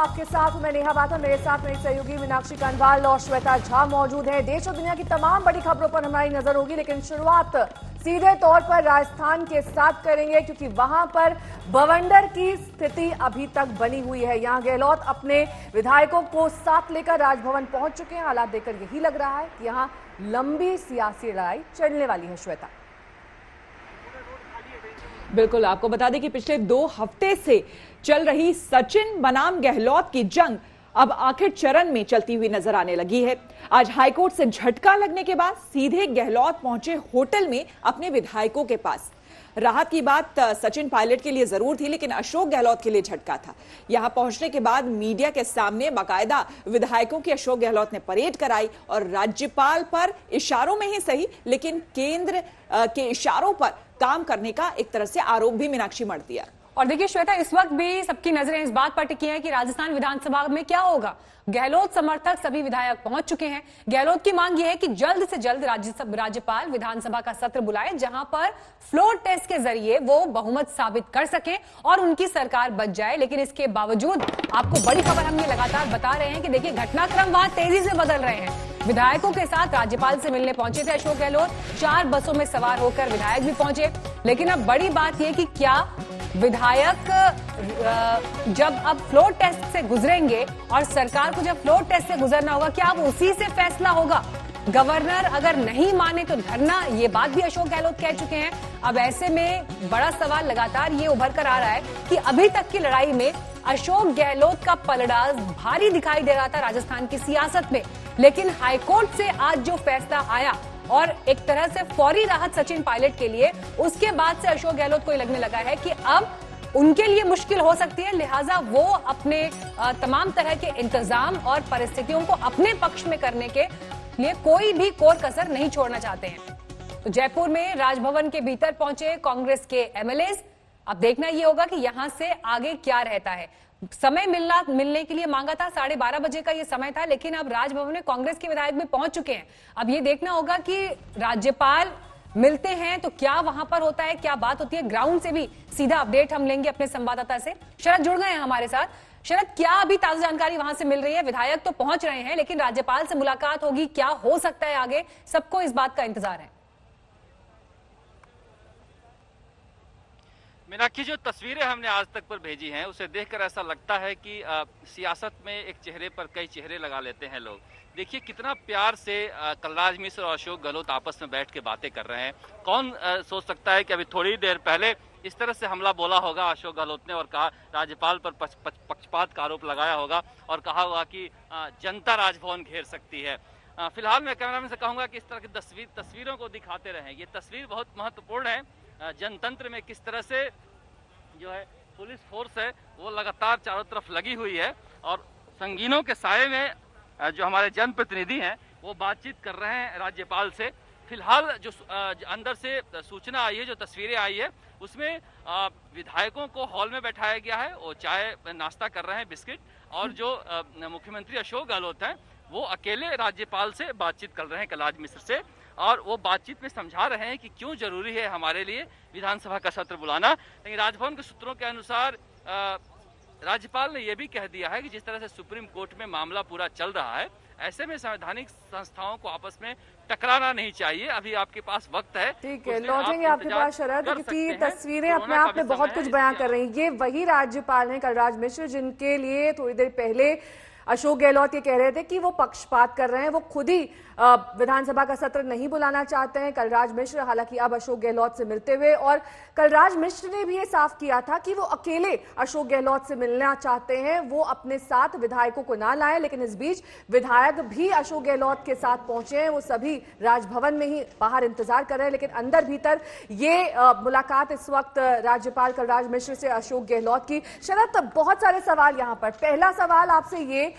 आपके साथ मैं नेहा बाथा, मेरे साथ मेरी सहयोगी मीनाक्षी कंवाल और श्वेता झा मौजूद है। देश और दुनिया की तमाम बड़ी खबरों पर हमारी नजर होगी, लेकिन शुरुआत सीधे तौर पर राजस्थान के साथ करेंगे, क्योंकि वहां पर बवंडर की स्थिति अभी तक बनी हुई है। यहां गहलोत अपने विधायकों को साथ लेकर राजभवन पहुंच चुके हैं। हालात देखकर यही लग रहा है कि यहां लंबी सियासी लड़ाई चलने वाली है। श्वेता, बिल्कुल, आपको बता दें कि पिछले 2 हफ्ते से चल रही सचिन बनाम गहलोत की जंग अब आखिर चरण में चलती हुई नजर आने लगी है। आज हाईकोर्ट से झटका लगने के बाद सीधे गहलोत पहुंचे होटल में अपने विधायकों के पास। राहत की बात सचिन पायलट के लिए जरूर थी, लेकिन अशोक गहलोत के लिए झटका था। यहां पहुंचने के बाद मीडिया के सामने बाकायदा विधायकों की अशोक गहलोत ने परेड कराई और राज्यपाल पर इशारों में ही सही, लेकिन केंद्र के इशारों पर काम करने का एक तरह से आरोप भी मीनाक्षी मढ़ दिया। और देखिए श्वेता, इस वक्त भी सबकी नजरें इस बात पर टिकी हैं कि राजस्थान विधानसभा में क्या होगा। गहलोत समर्थक सभी विधायक पहुंच चुके हैं। गहलोत की मांग यह है कि जल्द से जल्द राज्यपाल विधानसभा का सत्र बुलाए, जहां पर फ्लोर टेस्ट के जरिए वो बहुमत साबित कर सकें और उनकी सरकार बच जाए। लेकिन इसके बावजूद आपको बड़ी खबर हम ये लगातार बता रहे हैं कि देखिए घटनाक्रम वहां तेजी से बदल रहे हैं। विधायकों के साथ राज्यपाल से मिलने पहुंचे थे अशोक गहलोत, 4 बसों में सवार होकर विधायक भी पहुंचे। लेकिन अब बड़ी बात यह कि क्या विधायक जब अब फ्लोर टेस्ट से गुजरेंगे और सरकार को जब फ्लोर टेस्ट से गुजरना होगा, क्या अब उसी से फैसला होगा? गवर्नर अगर नहीं माने तो धरना, ये बात भी अशोक गहलोत कह चुके हैं। अब ऐसे में बड़ा सवाल लगातार ये उभर कर आ रहा है कि अभी तक की लड़ाई में अशोक गहलोत का पलड़ा भारी दिखाई दे रहा था राजस्थान की सियासत में, लेकिन हाईकोर्ट से आज जो फैसला आया और एक तरह से फौरी राहत सचिन पायलट के लिए, उसके बाद से अशोक गहलोत को लगने लगा है कि अब उनके लिए मुश्किल हो सकती है। लिहाजा वो अपने तमाम तरह के इंतजाम और परिस्थितियों को अपने पक्ष में करने के लिए कोई भी कोर कसर नहीं छोड़ना चाहते हैं। तो जयपुर में राजभवन के भीतर पहुंचे कांग्रेस के एमएलएज। अब देखना यह होगा कि यहां से आगे क्या रहता है। समय मिलने के लिए मांगा था, 12:30 बजे का ये समय था, लेकिन अब राजभवन में कांग्रेस के विधायक भी पहुंच चुके हैं। अब ये देखना होगा कि राज्यपाल मिलते हैं तो क्या वहां पर होता है, क्या बात होती है। ग्राउंड से भी सीधा अपडेट हम लेंगे अपने संवाददाता से। शरद जुड़ गए हैं हमारे साथ। शरद, क्या अभी ताजा जानकारी वहां से मिल रही है? विधायक तो पहुंच रहे हैं, लेकिन राज्यपाल से मुलाकात होगी, क्या हो सकता है आगे? सबको इस बात का इंतजार है। मीनाक्षी, जो तस्वीरें हमने आज तक पर भेजी हैं उसे देखकर ऐसा लगता है कि सियासत में एक चेहरे पर कई चेहरे लगा लेते हैं लोग। देखिए कितना प्यार से कलराज मिश्र और अशोक गहलोत आपस में बैठ के बातें कर रहे हैं। कौन सोच सकता है कि अभी थोड़ी देर पहले इस तरह से हमला बोला होगा अशोक गहलोत ने और कहा, राज्यपाल पर पक्षपात का आरोप लगाया होगा और कहा होगा कि जनता राजभवन घेर सकती है। फिलहाल मैं कैमरामैन से कहूंगा कि इस तरह की तस्वीरों को दिखाते रहें। ये तस्वीर बहुत महत्वपूर्ण है। जनतंत्र में किस तरह से जो है पुलिस फोर्स है वो लगातार चारों तरफ लगी हुई है और संगीनों के साये में जो हमारे जनप्रतिनिधि हैं वो बातचीत कर रहे हैं राज्यपाल से। फिलहाल जो अंदर से सूचना आई है, जो तस्वीरें आई है, उसमें विधायकों को हॉल में बैठाया गया है, वो चाय नाश्ता कर रहे हैं, बिस्किट, और जो मुख्यमंत्री अशोक गहलोत हैं वो अकेले राज्यपाल से बातचीत कर रहे हैं, कलराज मिश्र से, और वो बातचीत में समझा रहे हैं कि क्यों जरूरी है हमारे लिए विधानसभा का सत्र बुलाना। लेकिन राजभवन के सूत्रों के अनुसार राज्यपाल ने यह भी कह दिया है कि जिस तरह से सुप्रीम कोर्ट में मामला पूरा चल रहा है, ऐसे में संवैधानिक संस्थाओं को आपस में टकराना नहीं चाहिए। अभी आपके पास वक्त है। ठीक है, लौटेंगे आपके पास शरद, क्योंकि तस्वीरें अपने आप में बहुत कुछ बयां कर रही हैं। ये वही राज्यपाल हैं कलराज मिश्र जिनके लिए थोड़ी देर पहले अशोक गहलोत ये कह रहे थे कि वो पक्षपात कर रहे हैं, वो खुद ही विधानसभा का सत्र नहीं बुलाना चाहते हैं। कलराज मिश्र हालांकि अब अशोक गहलोत से मिलते हुए, और कलराज मिश्र ने भी ये साफ किया था कि वो अकेले अशोक गहलोत से मिलना चाहते हैं, वो अपने साथ विधायकों को ना लाएं। लेकिन इस बीच विधायक भी अशोक गहलोत के साथ पहुंचे हैं, वो सभी राजभवन में ही बाहर इंतजार कर रहे हैं। लेकिन अंदर भीतर ये मुलाकात इस वक्त राज्यपाल कलराज मिश्र से अशोक गहलोत की। शरद, बहुत सारे सवाल यहाँ पर। पहला सवाल आपसे ये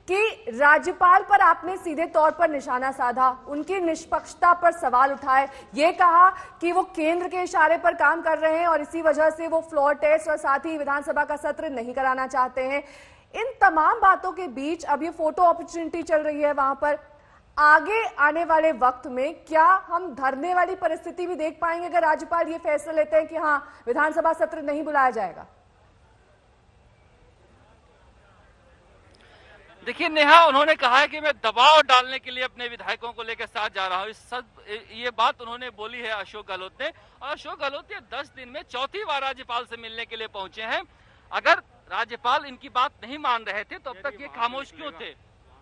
कि राज्यपाल पर आपने सीधे तौर पर निशाना साधा, उनकी निष्पक्षता पर सवाल उठाए, ये कहा कि वो केंद्र के इशारे पर काम कर रहे हैं और इसी वजह से वो फ्लोर टेस्ट और साथ ही विधानसभा का सत्र नहीं कराना चाहते हैं। इन तमाम बातों के बीच अब ये फोटो अपॉर्चुनिटी चल रही है वहां पर। आगे आने वाले वक्त में क्या हम धरने वाली परिस्थिति भी देख पाएंगे अगर राज्यपाल ये फैसला लेते हैं कि हाँ विधानसभा सत्र नहीं बुलाया जाएगा? देखिए नेहा, उन्होंने कहा है कि मैं दबाव डालने के लिए अपने विधायकों को लेकर साथ जा रहा हूँ। ये बात उन्होंने बोली है अशोक गहलोत ने। और अशोक गहलोत ये 10 दिन में चौथी बार राज्यपाल से मिलने के लिए पहुंचे हैं। अगर राज्यपाल इनकी बात नहीं मान रहे थे तो अब तक ये खामोश क्यों थे?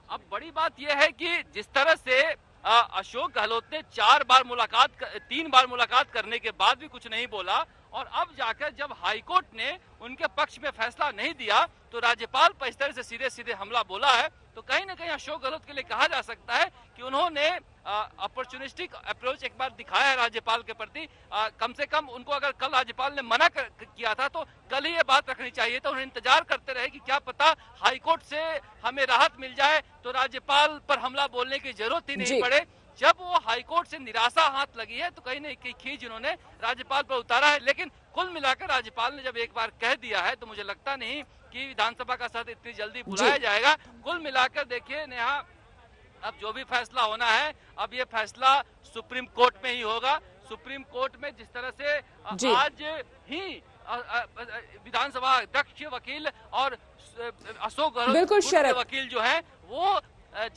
अब बड़ी बात यह है कि जिस तरह से अशोक गहलोत ने 3 बार मुलाकात करने के बाद भी कुछ नहीं बोला, और अब जाकर जब हाईकोर्ट ने उनके पक्ष में फैसला नहीं दिया तो राज्यपाल पर इस तरह से सीधे सीधे हमला बोला है, तो कहीं ना कहीं अशोक गहलोत के लिए कहा जा सकता है कि उन्होंने अपॉर्चुनिस्टिक अप्रोच एक बार दिखाया है राज्यपाल के प्रति। कम से कम उनको अगर कल राज्यपाल ने मना किया था तो कल ही ये बात रखनी चाहिए था। उन्हें इंतजार करते रहे कि क्या पता हाईकोर्ट से हमें राहत मिल जाए तो राज्यपाल पर हमला बोलने की जरूरत ही नहीं पड़े। जब वो हाईकोर्ट से निराशा हाथ लगी है तो कहीं ना कहीं खींच इन्होंने राज्यपाल पर उतारा है। लेकिन कुल मिलाकर राज्यपाल ने जब एक बार कह दिया है तो मुझे लगता नहीं कि विधानसभा का सत्र इतनी जल्दी बुलाया जाएगा। कुल मिलाकर देखिए नेहा, अब जो भी फैसला होना है, अब ये फैसला सुप्रीम कोर्ट में ही होगा। सुप्रीम कोर्ट में जिस तरह से आज ही विधानसभा अध्यक्ष वकील और अशोक गहलोत वकील जो है वो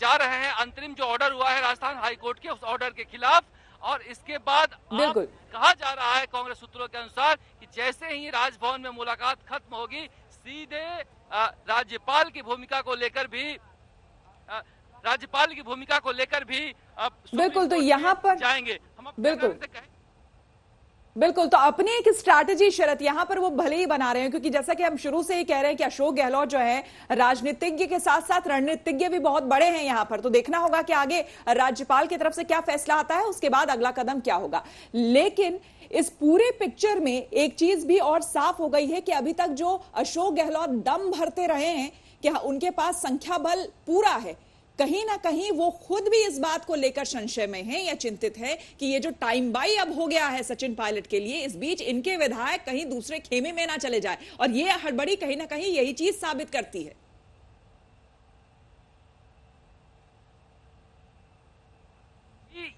जा रहे हैं, अंतरिम जो ऑर्डर हुआ है राजस्थान हाईकोर्ट के, उस ऑर्डर के खिलाफ। और इसके बाद कहा जा रहा है कांग्रेस सूत्रों के अनुसार कि जैसे ही राजभवन में मुलाकात खत्म होगी सीधे राज्यपाल की भूमिका को लेकर भी बिल्कुल, तो यहाँ पर जाएंगे हम। बिल्कुल, तो अपनी एक स्ट्रैटेजी शरत यहां पर वो भले ही बना रहे हैं, क्योंकि जैसा कि हम शुरू से ही कह रहे हैं कि अशोक गहलोत जो है राजनीतिज्ञ के साथ साथ रणनीतिज्ञ भी बहुत बड़े हैं यहां पर। तो देखना होगा कि आगे राज्यपाल की तरफ से क्या फैसला आता है, उसके बाद अगला कदम क्या होगा। लेकिन इस पूरे पिक्चर में एक चीज भी और साफ हो गई है कि अभी तक जो अशोक गहलोत दम भरते रहे हैं कि उनके पास संख्या बल पूरा है, कहीं ना कहीं वो खुद भी इस बात को लेकर संशय में है या चिंतित है कि ये जो टाइम बाई अब हो गया है सचिन पायलट के लिए, इस बीच इनके विधायक कहीं दूसरे खेमे में ना चले जाए। और ये हड़बड़ी कहीं ना कहीं यही चीज साबित करती है।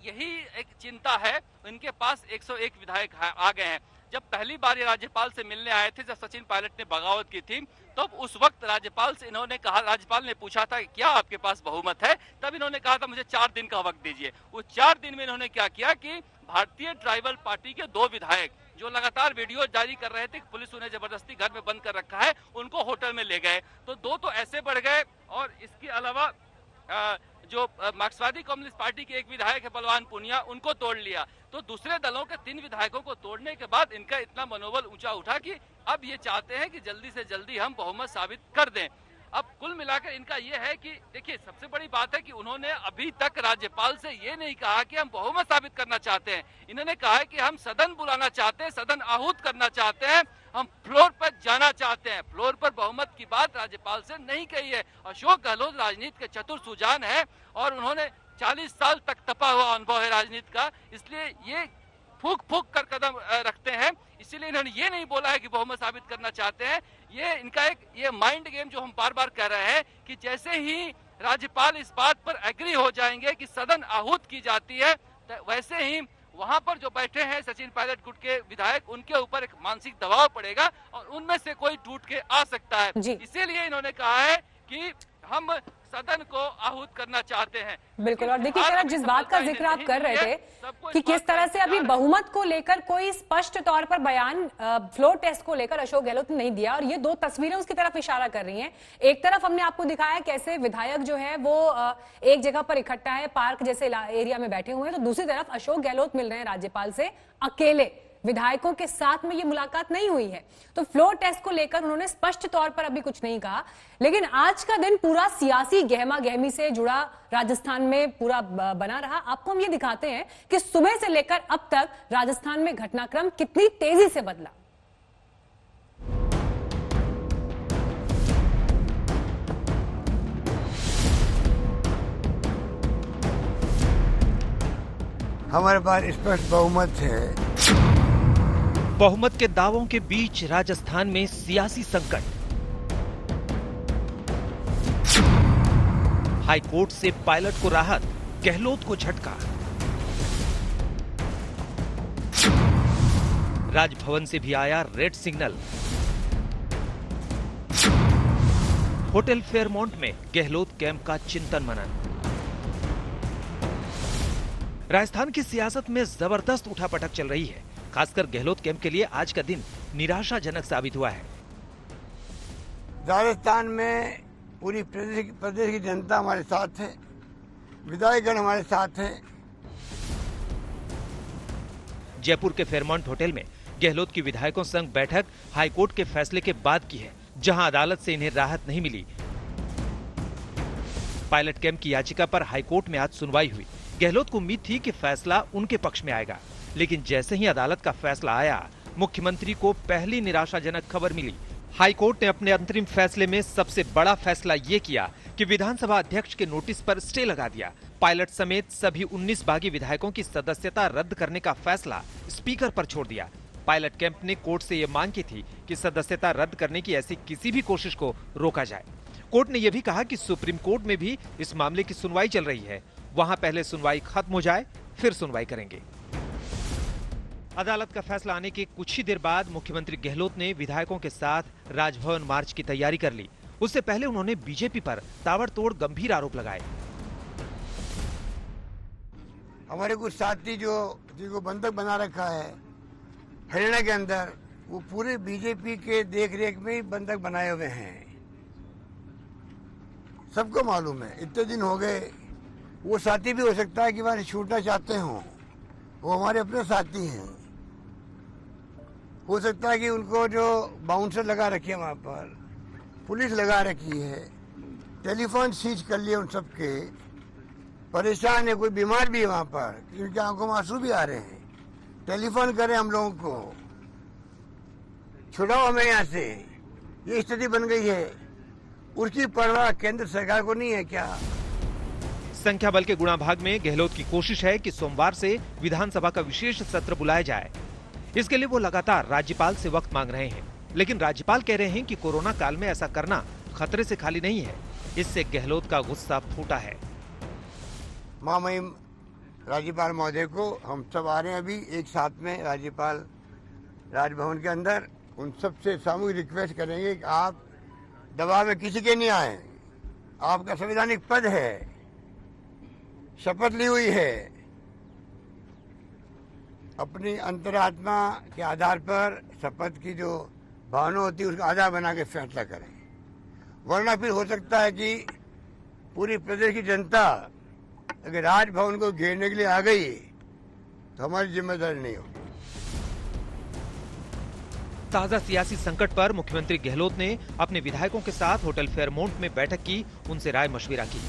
यही एक चिंता है। इनके पास 101 विधायक आ गए हैं। जब पहली बार ये राज्यपाल से मिलने आए थे, जब सचिन पायलट ने बगावत की थी, तब उस वक्त राज्यपाल से इन्होंने कहा, राज्यपाल ने पूछा था कि क्या आपके पास बहुमत है, तब इन्होंने कहा था मुझे 4 दिन का वक्त दीजिए। वो 4 दिन में इन्होंने क्या किया कि भारतीय ट्राइबल पार्टी के 2 विधायक जो लगातार वीडियो जारी कर रहे थे, पुलिस उन्हें जबरदस्ती घर में बंद कर रखा है, उनको होटल में ले गए, तो 2 तो ऐसे बढ़ गए। और इसके अलावा जो मार्क्सवादी कम्युनिस्ट पार्टी के एक विधायक है बलवान पुनिया, उनको तोड़ लिया। तो दूसरे दलों के 3 विधायकों को तोड़ने के बाद इनका इतना मनोबल ऊंचा उठा कि अब ये चाहते हैं कि जल्दी से जल्दी हम बहुमत साबित कर दें। अब कुल मिलाकर इनका ये है कि देखिए, सबसे बड़ी बात है कि उन्होंने अभी तक राज्यपाल से ये नहीं कहा कि हम बहुमत साबित करना चाहते हैं। इन्होंने कहा है कि हम सदन बुलाना चाहते हैं, सदन आहूत करना चाहते हैं, हम फ्लोर पर जाना चाहते हैं। फ्लोर पर बहुमत की बात राज्यपाल से नहीं कही है। अशोक गहलोत राजनीति के चतुर सुजान है और उन्होंने 40 साल तक तपा हुआ अनुभव है राजनीति का, इसलिए ये फूक फूक कर कदम रखते हैं। इसीलिए इन्होंने ये नहीं बोला है कि बहुमत साबित करना चाहते हैं। ये इनका एक माइंड गेम जो हम बार बार कह रहे हैं कि जैसे ही राज्यपाल इस बात पर एग्री हो जाएंगे कि सदन आहूत की जाती है, वैसे ही वहां पर जो बैठे हैं सचिन पायलट गुट के विधायक, उनके ऊपर एक मानसिक दबाव पड़ेगा और उनमें से कोई टूट के आ सकता है। इसीलिए इन्होंने कहा है कि हम सदन को आहूत करना चाहते हैं। बिल्कुल। और देखिए सर, जिस बात का जिक्र आप कर रहे थे कि किस तरह से अभी बहुमत को लेकर कोई स्पष्ट तौर पर बयान फ्लोर टेस्ट को लेकर अशोक गहलोत ने नहीं दिया, और ये 2 तस्वीरें उसकी तरफ इशारा कर रही हैं। एक तरफ हमने आपको दिखाया कैसे विधायक जो है वो एक जगह पर इकट्ठा है, पार्क जैसे एरिया में बैठे हुए हैं, तो दूसरी तरफ अशोक गहलोत मिल रहे हैं राज्यपाल से अकेले, विधायकों के साथ में ये मुलाकात नहीं हुई है। तो फ्लोर टेस्ट को लेकर उन्होंने स्पष्ट तौर पर अभी कुछ नहीं कहा। लेकिन आज का दिन पूरा सियासी गहमा गहमी से जुड़ा राजस्थान में पूरा बना रहा। आपको हम ये दिखाते हैं कि सुबह से लेकर अब तक राजस्थान में घटनाक्रम कितनी तेजी से बदला। हमारे पास स्पष्ट बहुमत है। बहुमत के दावों के बीच राजस्थान में सियासी संकट। हाईकोर्ट से पायलट को राहत, गहलोत को झटका। राजभवन से भी आया रेड सिग्नल। होटल फेयरमाउंट में गहलोत कैंप का चिंतन मनन। राजस्थान की सियासत में जबरदस्त उठापटक चल रही है। खासकर गहलोत कैंप के लिए आज का दिन निराशाजनक साबित हुआ है। राजस्थान में पूरी प्रदेश की जनता हमारे साथ है, विधायकगण हमारे साथ है। जयपुर के फेयरमाउंट होटल में गहलोत की विधायकों संग बैठक हाईकोर्ट के फैसले के बाद की है, जहां अदालत से इन्हें राहत नहीं मिली। पायलट कैंप की याचिका पर हाईकोर्ट में आज सुनवाई हुई। गहलोत को उम्मीद थी कि फैसला उनके पक्ष में आएगा, लेकिन जैसे ही अदालत का फैसला आया, मुख्यमंत्री को पहली निराशाजनक खबर मिली। हाईकोर्ट ने अपने अंतरिम फैसले में सबसे बड़ा फैसला ये किया कि विधानसभा अध्यक्ष के नोटिस पर स्टे लगा दिया। पायलट समेत सभी 19 बागी विधायकों की सदस्यता रद्द करने का फैसला स्पीकर पर छोड़ दिया। पायलट कैंप ने कोर्ट से ये मांग की थी कि सदस्यता रद्द करने की ऐसी किसी भी कोशिश को रोका जाए। कोर्ट ने यह भी कहा कि सुप्रीम कोर्ट में भी इस मामले की सुनवाई चल रही है, वहां पहले सुनवाई खत्म हो जाए फिर सुनवाई करेंगे। अदालत का फैसला आने के कुछ ही देर बाद मुख्यमंत्री गहलोत ने विधायकों के साथ राजभवन मार्च की तैयारी कर ली। उससे पहले उन्होंने बीजेपी पर ताबड़तोड़ गंभीर आरोप लगाए। हमारे कुछ साथी जिनको बंधक बना रखा है हरियाणा के अंदर, वो पूरे बीजेपी के देखरेख में ही बंधक बनाए हुए हैं। सबको मालूम है, इतने दिन हो गए। वो साथी भी हो सकता है कि वहां छूटना चाहते हों, वो हमारे अपने साथी हैं। हो सकता है कि उनको जो बाउंसर लगा रखी है वहां पर, पुलिस लगा रखी है, टेलीफोन सीज कर लिए उन सबके, परेशान है, कोई बीमार भी है वहां पर, उनकी आंखों में आंसू भी आ रहे हैं। टेलीफोन करें हम लोगों को, छुड़ाओ हमें यहाँ से, ये स्थिति बन गई है। उसकी परवाह केंद्र सरकार को नहीं है क्या? संख्या बल के गुणा भाग में गहलोत की कोशिश है कि सोमवार से विधानसभा का विशेष सत्र बुलाया जाए। इसके लिए वो लगातार राज्यपाल से वक्त मांग रहे हैं, लेकिन राज्यपाल कह रहे हैं कि कोरोना काल में ऐसा करना खतरे से खाली नहीं है। इससे गहलोत का गुस्सा फूटा है। महामहिम राज्यपाल महोदय को हम सब आ रहे हैं अभी एक साथ में राज्यपाल राजभवन के अंदर। उन सबसे सामूहिक रिक्वेस्ट करेंगे कि आप दबाव में किसी के नहीं आए। आपका संवैधानिक पद है, शपथ ली हुई है, अपनी अंतरात्मा के आधार पर शपथ की जो भावना होती है उसका आधार बना के फैसला करें। वरना फिर हो सकता है कि पूरी प्रदेश की जनता अगर राजभवन को घेरने के लिए आ गई तो हमारी जिम्मेदारी नहीं होगी। ताजा सियासी संकट पर मुख्यमंत्री गहलोत ने अपने विधायकों के साथ होटल फेयरमाउंट में बैठक की, उनसे राय मशविरा की।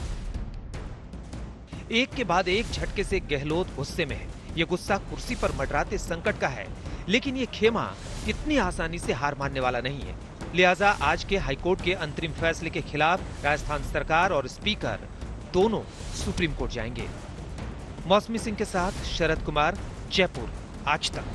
एक के बाद एक झटके से गहलोत गुस्से में है। ये गुस्सा कुर्सी पर मंडराते संकट का है, लेकिन ये खेमा इतनी आसानी से हार मानने वाला नहीं है। लिहाजा आज के हाईकोर्ट के अंतरिम फैसले के खिलाफ राजस्थान सरकार और स्पीकर दोनों सुप्रीम कोर्ट जाएंगे। मौसमी सिंह के साथ शरद कुमार, जयपुर, आज तक।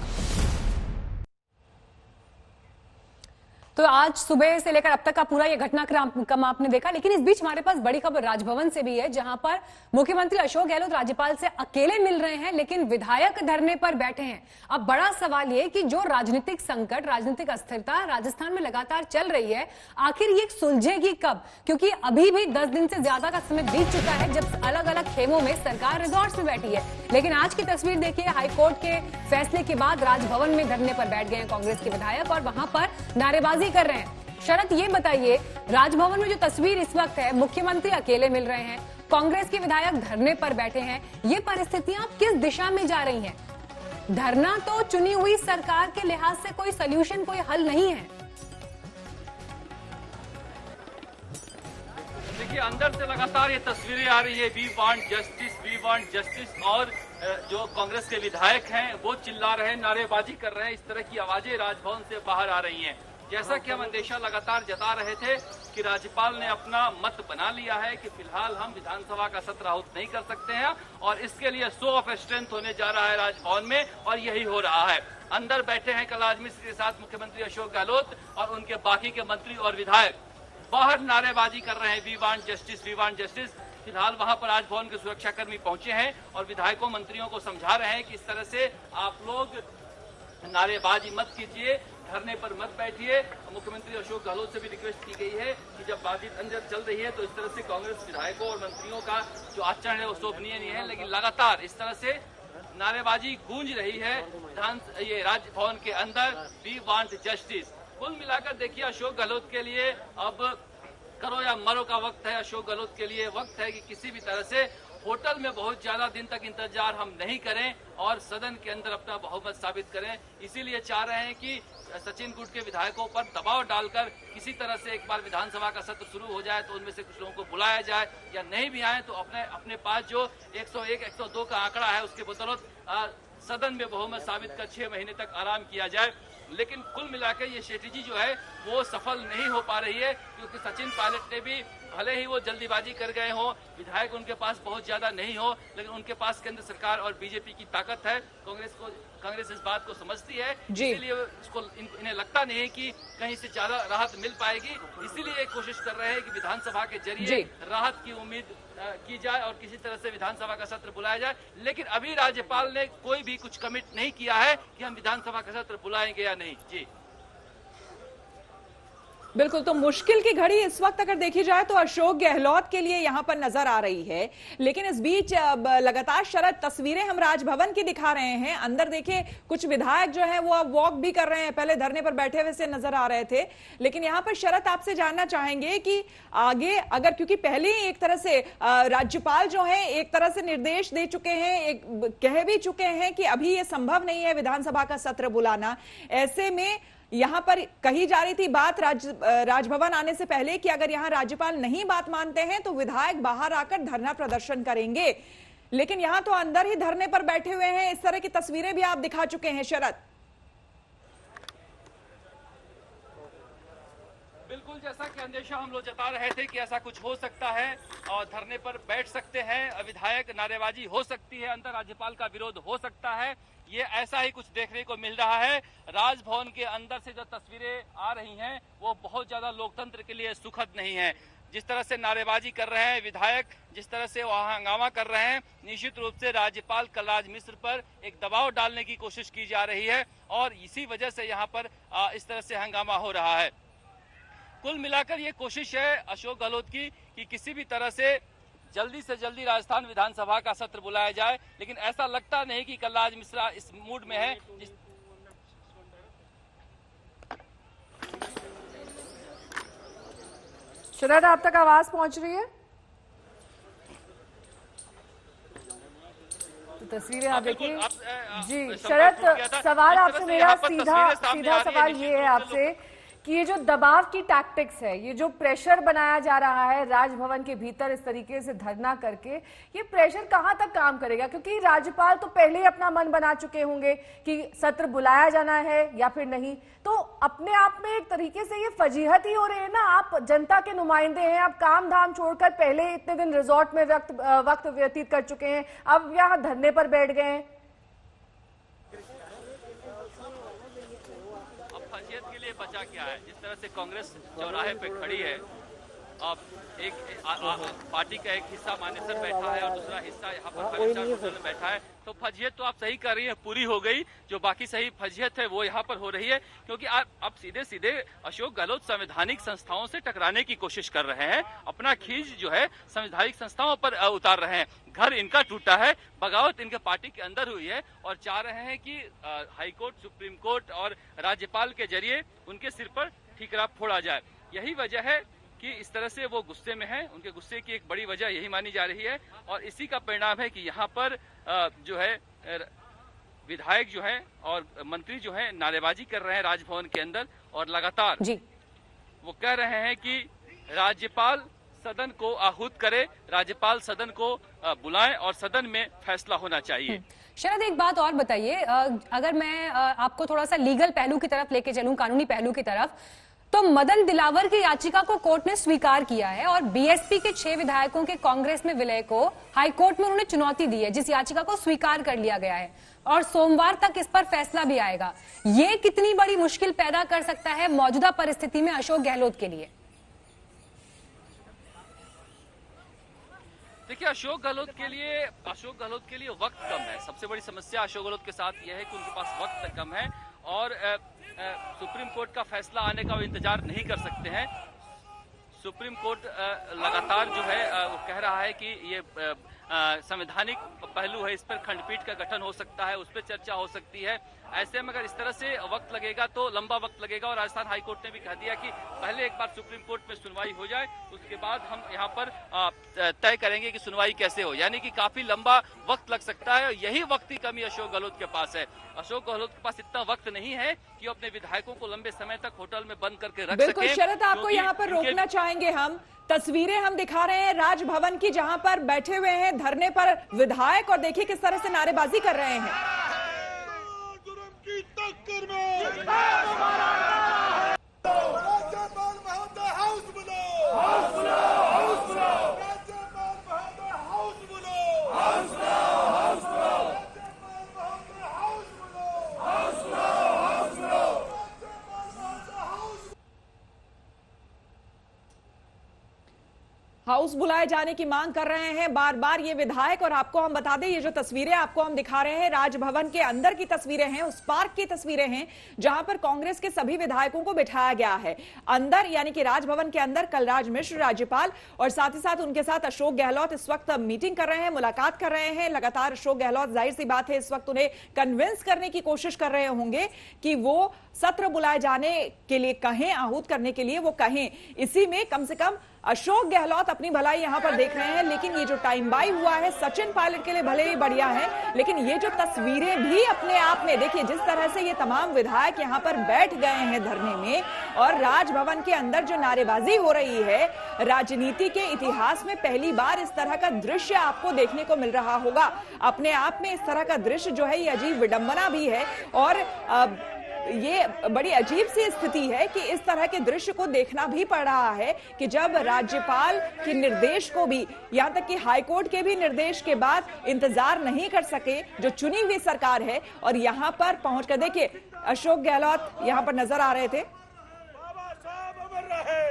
तो आज सुबह से लेकर अब तक का पूरा ये घटनाक्रम आपने देखा, लेकिन इस बीच हमारे पास बड़ी खबर राजभवन से भी है, जहां पर मुख्यमंत्री अशोक गहलोत राज्यपाल से अकेले मिल रहे हैं, लेकिन विधायक धरने पर बैठे हैं। अब बड़ा सवाल ये कि जो राजनीतिक संकट, राजनीतिक अस्थिरता राजस्थान में लगातार चल रही है, आखिर ये सुलझेगी कब? क्योंकि अभी भी 10 दिन से ज्यादा का समय बीत चुका है जब अलग अलग खेमों में सरकार रिजॉर्ट्स में बैठी है। लेकिन आज की तस्वीर देखिए, हाईकोर्ट के फैसले के बाद राजभवन में धरने पर बैठ गए हैं कांग्रेस के विधायक और वहां पर नारेबाजी कर रहे हैं। शरद, ये बताइए, राजभवन में जो तस्वीर इस वक्त है, मुख्यमंत्री अकेले मिल रहे हैं, कांग्रेस के विधायक धरने पर बैठे हैं, ये परिस्थितियां किस दिशा में जा रही हैं? धरना तो चुनी हुई सरकार के लिहाज से कोई सॉल्यूशन, कोई हल नहीं है। देखिए, अंदर से लगातार ये तस्वीरें आ रही है, वी वांट जस्टिस, और जो कांग्रेस के विधायक हैं वो चिल्ला रहे हैं, नारेबाजी कर रहे हैं। इस तरह की आवाजें राजभवन से बाहर आ रही हैं। जैसा कि हम अंदेशा लगातार जता रहे थे कि राज्यपाल ने अपना मत बना लिया है कि फिलहाल हम विधानसभा का सत्र आहूत नहीं कर सकते हैं, और इसके लिए शो ऑफ स्ट्रेंथ होने जा रहा है राजभवन में, और यही हो रहा है। अंदर बैठे हैं कलराज मिश्र के साथ मुख्यमंत्री अशोक गहलोत और उनके बाकी के मंत्री और विधायक। बाहर नारेबाजी कर रहे हैं, वी वांट जस्टिस। फिलहाल वहां पर राजभवन के सुरक्षाकर्मी पहुंचे हैं और विधायकों मंत्रियों को समझा रहे हैं कि इस तरह से आप लोग नारेबाजी मत कीजिए, धरने पर मत बैठिए। मुख्यमंत्री अशोक गहलोत से भी रिक्वेस्ट की गई है कि जब बातचीत अंदर चल रही है तो इस तरह से कांग्रेस विधायकों और मंत्रियों का जो आचरण है वो शोभनीय नहीं है, लेकिन लगातार इस तरह से नारेबाजी गूंज रही है ये राजभवन के अंदर, वी वांट जस्टिस। कुल मिलाकर देखिए अशोक गहलोत के लिए अब करो या मरो का वक्त है। अशोक गहलोत के लिए वक्त है कि किसी भी तरह से होटल में बहुत ज्यादा दिन तक इंतजार हम नहीं करें और सदन के अंदर अपना बहुमत साबित करें। इसीलिए चाह रहे हैं कि सचिन गुट के विधायकों पर दबाव डालकर किसी तरह से एक बार विधानसभा का सत्र शुरू हो जाए तो उनमें से कुछ लोगों को बुलाया जाए, या नहीं भी आए तो अपने पास जो 101, 102 का आंकड़ा है उसके बदौलत सदन में बहुमत साबित कर 6 महीने तक आराम किया जाए। लेकिन कुल मिलाकर ये स्ट्रेटेजी जो है वो सफल नहीं हो पा रही है, क्योंकि सचिन पायलट ने भी भले ही वो जल्दीबाजी कर गए हो, विधायक उनके पास बहुत ज्यादा नहीं हो, लेकिन उनके पास केंद्र सरकार और बीजेपी की ताकत है। कांग्रेस इस बात को समझती है, इसीलिए इन्हें लगता नहीं है कि कहीं से ज्यादा राहत मिल पाएगी। इसीलिए कोशिश कर रहे हैं कि विधानसभा के जरिए राहत की उम्मीद की जाए और किसी तरह से विधानसभा का सत्र बुलाया जाए। लेकिन अभी राज्यपाल ने कोई भी कुछ कमिट नहीं किया है कि हम विधानसभा का सत्र बुलाएंगे या नहीं। जी बिल्कुल, तो मुश्किल की घड़ी इस वक्त अगर देखी जाए तो अशोक गहलोत के लिए यहां पर नजर आ रही है। लेकिन इस बीच लगातार शरद तस्वीरें हम राजभवन की दिखा रहे हैं। अंदर देखिए कुछ विधायक जो हैं वो अब वॉक भी कर रहे हैं, पहले धरने पर बैठे हुए से नजर आ रहे थे। लेकिन यहां पर शरद आपसे जानना चाहेंगे कि आगे अगर, क्योंकि पहले ही एक तरह से राज्यपाल जो है एक तरह से निर्देश दे चुके हैं, कह भी चुके हैं कि अभी ये संभव नहीं है विधानसभा का सत्र बुलाना, ऐसे में यहां पर कही जा रही थी बात राजभवन आने से पहले कि अगर यहां राज्यपाल नहीं बात मानते हैं तो विधायक बाहर आकर धरना प्रदर्शन करेंगे। लेकिन यहां तो अंदर ही धरने पर बैठे हुए हैं। इस तरह की तस्वीरें भी आप दिखा चुके हैं शरद। बिल्कुल, जैसा कि अंदेशा हम लोग जता रहे थे कि ऐसा कुछ हो सकता है और धरने पर बैठ सकते हैं विधायक, नारेबाजी हो सकती है, अंदर राज्यपाल का विरोध हो सकता है। ये ऐसा ही कुछ देखने को मिल रहा है। राजभवन के अंदर से जो तस्वीरें आ रही हैं वो बहुत ज्यादा लोकतंत्र के लिए सुखद नहीं है। जिस तरह से नारेबाजी कर रहे हैं विधायक, जिस तरह से वहां हंगामा कर रहे हैं, निश्चित रूप से राज्यपाल कलराज मिश्र पर एक दबाव डालने की कोशिश की जा रही है और इसी वजह से यहाँ पर इस तरह से हंगामा हो रहा है। कुल मिलाकर ये कोशिश है अशोक गहलोत की कि किसी भी तरह से जल्दी राजस्थान विधानसभा का सत्र बुलाया जाए, लेकिन ऐसा लगता नहीं कि कलराज मिश्रा इस मूड में है। शरद, आप तक आवाज पहुंच रही है? तो तस्वीरें आप देखिए। जी शरद, सवाल आपसे मेरा सीधा सवाल ये है आपसे कि ये जो दबाव की टैक्टिक्स है, ये जो प्रेशर बनाया जा रहा है राजभवन के भीतर इस तरीके से धरना करके, ये प्रेशर कहां तक काम करेगा? क्योंकि राज्यपाल तो पहले ही अपना मन बना चुके होंगे कि सत्र बुलाया जाना है या फिर नहीं। तो अपने आप में एक तरीके से ये फजीहत ही हो रही है ना। आप जनता के नुमाइंदे हैं, आप काम धाम छोड़कर पहले इतने दिन रिजॉर्ट में वक्त व्यतीत कर चुके हैं, अब यहाँ धरने पर बैठ गए हैं। बचा क्या है? जिस तरह से कांग्रेस चौराहे पे खड़ी है, अब एक पार्टी का एक हिस्सा मानेसर बैठा है और दूसरा हिस्सा यहाँ पर बैठा है, तो फजीहत तो आप सही कर रही है पूरी हो गई। जो बाकी सही फजीहत है वो यहाँ पर हो रही है, क्योंकि आप सीधे अशोक गहलोत संवैधानिक संस्थाओं से टकराने की कोशिश कर रहे हैं, अपना खींच जो है संवैधानिक संस्थाओं पर उतार रहे हैं। घर इनका टूटा है, बगावत इनके पार्टी के अंदर हुई है और चाह रहे हैं कि हाईकोर्ट, सुप्रीम कोर्ट और राज्यपाल के जरिए उनके सिर पर ठीकरा फोड़ा जाए। यही वजह है कि इस तरह से वो गुस्से में हैं। उनके गुस्से की एक बड़ी वजह यही मानी जा रही है और इसी का परिणाम है कि यहाँ पर जो है विधायक जो है और मंत्री जो है नारेबाजी कर रहे हैं राजभवन के अंदर और लगातार वो कह रहे हैं कि राज्यपाल सदन को आहूत करे, राज्यपाल सदन को बुलाएं और सदन में फैसला होना चाहिए। शरद, एक बात और बताइए, अगर मैं आपको थोड़ा सा लीगल पहलू की तरफ लेके चलूं, कानूनी पहलू की तरफ, तो मदन दिलावर की याचिका को कोर्ट ने स्वीकार किया है और बीएसपी के 6 विधायकों के कांग्रेस में विलय को हाईकोर्ट में उन्होंने चुनौती दी है, जिस याचिका को स्वीकार कर लिया गया है और सोमवार तक इस पर फैसला भी आएगा। ये कितनी बड़ी मुश्किल पैदा कर सकता है मौजूदा परिस्थिति में अशोक गहलोत के लिए? देखिए, अशोक गहलोत के लिए वक्त कम है। सबसे बड़ी समस्या अशोक गहलोत के साथ यह है कि उनके पास वक्त कम है और सुप्रीम कोर्ट का फैसला आने का वो इंतजार नहीं कर सकते हैं। सुप्रीम कोर्ट लगातार जो है वो कह रहा है कि ये संवैधानिक पहलू है, इस पर खंडपीठ का गठन हो सकता है, उस पर चर्चा हो सकती है। ऐसे में अगर इस तरह से वक्त लगेगा तो लंबा वक्त लगेगा और राजस्थान हाईकोर्ट ने भी कह दिया कि पहले एक बार सुप्रीम कोर्ट में सुनवाई हो जाए, उसके बाद हम यहाँ पर तय करेंगे कि सुनवाई कैसे हो। यानी कि काफी लंबा वक्त लग सकता है और यही वक्त की कमी अशोक गहलोत के पास है। अशोक गहलोत के पास इतना वक्त नहीं है कि अपने विधायकों को लंबे समय तक होटल में बंद करके रख बिल्कुल सके। शरद, आपको यहाँ पर रोकना चाहेंगे हम। तस्वीरें हम दिखा रहे हैं राजभवन की, जहां पर बैठे हुए हैं धरने पर विधायक और देखिए किस तरह से नारेबाजी कर रहे हैं। हाउस बुलाए जाने की मांग कर रहे हैं बार बार ये विधायक। और आपको हम बता दें, ये जो तस्वीरें आपको हम दिखा रहे हैं राजभवन के अंदर की तस्वीरें हैं, उस पार्क की तस्वीरें हैं जहां पर कांग्रेस के सभी विधायकों को बिठाया गया है अंदर, यानी कि राजभवन के अंदर। कलराज मिश्र राज्यपाल और साथ ही साथ उनके साथ अशोक गहलोत इस वक्त मीटिंग कर रहे हैं, मुलाकात कर रहे हैं। लगातार अशोक गहलोत, जाहिर सी बात है, इस वक्त उन्हें कन्विंस करने की कोशिश कर रहे होंगे कि वो सत्र बुलाए जाने के लिए कहें, आहूत करने के लिए वो कहें। इसी में कम से कम अशोक गहलोत अपनी भलाई यहां पर देख रहे हैं। लेकिन ये जो टाइम बाई हुआ है सचिन पायलट के लिए भले ही बढ़िया है, लेकिन ये जो तस्वीरें भी अपने आप में देखिए, जिस तरह से ये तमाम विधायक यहां पर बैठ गए हैं धरने में और राजभवन के अंदर जो नारेबाजी हो रही है, राजनीति के इतिहास में पहली बार इस तरह का दृश्य आपको देखने को मिल रहा होगा। अपने आप में इस तरह का दृश्य जो है ये अजीब विडंबना भी है और ये बड़ी अजीब सी स्थिति है कि इस तरह के दृश्य को देखना भी पड़ रहा है कि जब राज्यपाल के निर्देश को भी, यहां तक कि हाईकोर्ट के भी निर्देश के बाद इंतजार नहीं कर सके जो चुनी हुई सरकार है, और यहां पर पहुंचकर देखिए अशोक गहलोत यहां पर नजर आ रहे थे। बाबा साहब अमर रहे,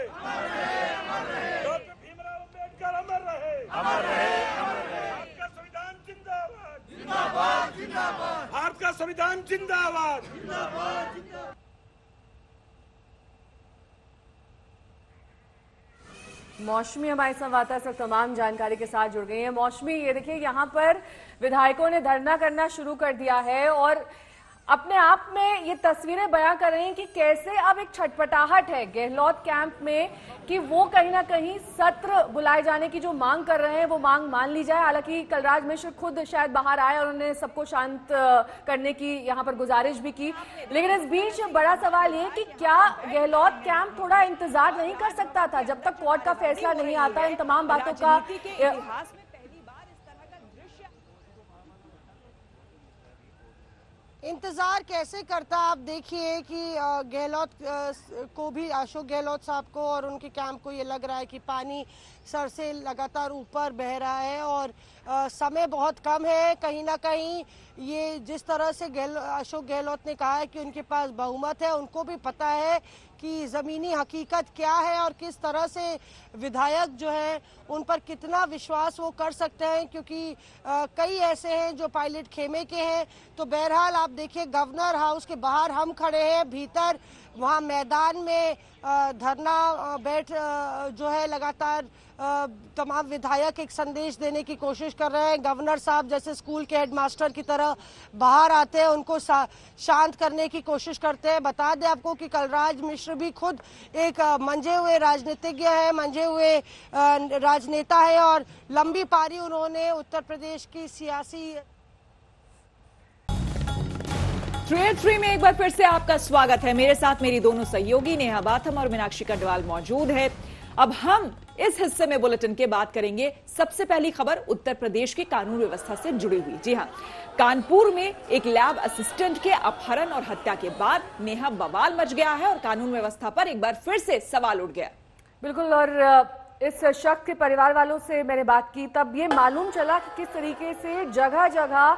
डॉक्टर भीमराव अंबेडकर अमर रहे, आपका संविधान जिंदाबाद, जिंदाबाद, जिंदाबाद, आपका संविधान जिंदाबाद, जिंदाबाद, जिंदाबाद। मौसमी हमारे संवाददाता सब तमाम जानकारी के साथ जुड़ गई हैं। मौसमी, ये देखिए यहाँ पर विधायकों ने धरना करना शुरू कर दिया है और अपने आप में ये तस्वीरें बयां कर रही हैं कि कैसे अब एक छटपटाहट है गहलोत कैंप में कि वो कहीं ना कहीं सत्र बुलाए जाने की जो मांग कर रहे हैं वो मांग मान ली जाए। हालांकि कलराज मिश्र खुद शायद बाहर आए और उन्होंने सबको शांत करने की यहाँ पर गुजारिश भी की, लेकिन इस बीच बड़ा सवाल ये कि क्या गहलोत कैंप थोड़ा इंतजार नहीं कर सकता था जब तक कोर्ट का फैसला नहीं आता इन तमाम बातों का? इंतजार कैसे करता, आप देखिए कि गहलोत को भी, अशोक गहलोत साहब को और उनके कैंप को ये लग रहा है कि पानी सर से लगातार ऊपर बह रहा है और समय बहुत कम है। कहीं ना कहीं ये जिस तरह से अशोक गहलोत ने कहा है कि उनके पास बहुमत है, उनको भी पता है कि ज़मीनी हकीकत क्या है और किस तरह से विधायक जो है उन पर कितना विश्वास वो कर सकते हैं, क्योंकि कई ऐसे हैं जो पायलट खेमे के हैं। तो बहरहाल आप देखिए गवर्नर हाउस के बाहर हम खड़े हैं, भीतर वहाँ मैदान में धरना बैठ जो है लगातार तमाम विधायक एक संदेश देने की कोशिश कर रहे हैं। गवर्नर साहब जैसे स्कूल के हेडमास्टर की तरह बाहर आते हैं, उनको शांत करने की कोशिश करते हैं। बता दें आपको कि कलराज मिश्र भी खुद एक मंझे हुए राजनीतिज्ञ है, मंझे हुए राजनेता है और लंबी पारी उन्होंने उत्तर प्रदेश की सियासी 3 में एक बार फिर से आपका स्वागत है। मेरे साथ मेरी दोनों सहयोगी नेहा बाथम और मीनाक्षी कटवाल मौजूद है। अब हम इस हिस्से में बुलेटिन के बात करेंगे। सबसे पहली खबर उत्तर प्रदेश की कानून व्यवस्था से जुड़ी हुई। जी हां, कानपुर में एक लैब असिस्टेंट के अपहरण और हत्या के बाद नेहा बवाल मच गया है और कानून व्यवस्था पर एक बार फिर से सवाल उठ गया। बिल्कुल, और इस शख्स के परिवार वालों से मैंने बात की, तब ये मालूम चला कि किस तरीके से जगह जगह